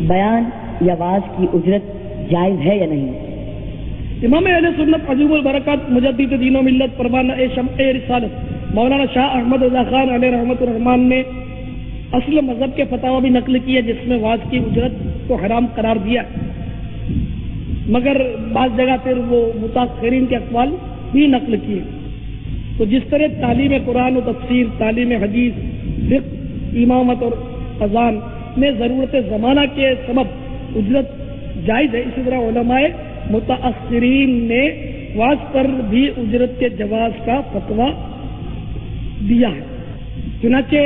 بیان یا واعظ کی اجرت جائز ہے یا نہیں؟ امام اہل سنت عظیم البرکات مجدد دین و ملت پروانہ شمع رسالت مولانا شاہ احمد رضا خان علیہ رحمۃ الرحمان نے اصل مذہب کے فتاوی بھی نقل کیے جس میں واعظ کی اجرت کو حرام قرار دیا، مگر بعض جگہ پھر وہ متاخرین کے اقوال بھی نقل کیے۔ تو جس طرح تعلیم قرآن و تفسیر، تعلیم حدیث، فقہ، امامت اور اذان میں ضرورت زمانہ کے سبب اجرت جائز ہے، اسی طرح علماء متاخرین نے واعظ پر بھی اجرت کے جواز کا فتویٰ دیا ہے۔ چنانچہ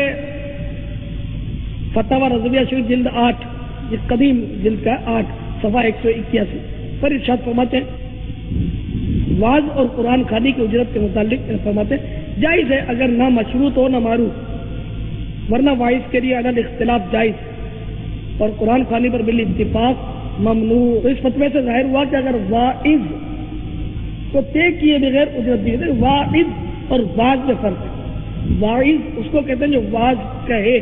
فتاوی رضویہ شریف جلد 8، یہ قدیم جلد کا 8 صفحہ 181 پر ارشاد فرماتے ہیں واعظ اور قرآن خوانی کی اجرت کے متعلق فرماتے ہیں جائز ہے اگر نہ مشروط ہو نہ معروف، ورنہ واعظ کے لیے عدل اختلاف جائز اور قرآن خوانی پر بالاتفاق ممنوع۔ تو اس فتوے سے ظاہر ہوا کہ اگر واعظ کو طے کیے بغیر اجرت دی جائے، واعظ اور واعظ میں فرق ہے۔ واعظ اس کو کہتے ہیں جو واعظ کہے،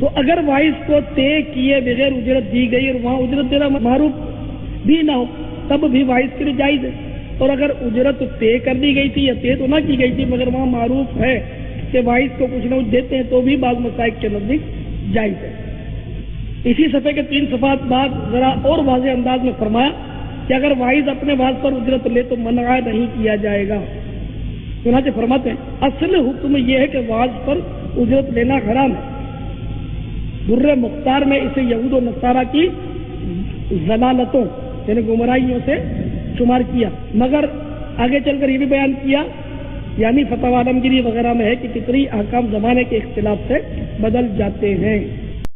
تو اگر واعظ کو طے کیے بغیر اجرت دی گئی اور وہاں اجرت دینا معروف بھی نہ ہو تب بھی واعظ کے لیے جائز ہے، اور اگر اجرت طے کر دی گئی تھی یا طے تو نہ کی گئی تھی مگر وہاں معروف ہے کہ واعظ کو کچھ نہ کچھ دیتے ہیں تو بھی بعض مسائل کے نزدیک جائز ہے۔ اسی صفحے کے 3 صفحات بعد ذرا اور واضح انداز میں فرمایا کہ اگر واعظ اپنے واعظ پر اجرت لے تو منع نہیں کیا جائے گا۔ چنانچہ فرماتے ہیں اصل حکم یہ ہے کہ واعظ پر اجرت لینا حرام ہے۔ در مختار میں اسے یہود و نصارہ کی ضلالتوں یعنی گمراہیوں سے شمار کیا، مگر آگے چل کر یہ بھی بیان کیا یعنی فتویٰ عالمگیری وغیرہ میں ہے کہ کتنی احکام زمانے کے اختلاف سے بدل جاتے ہیں۔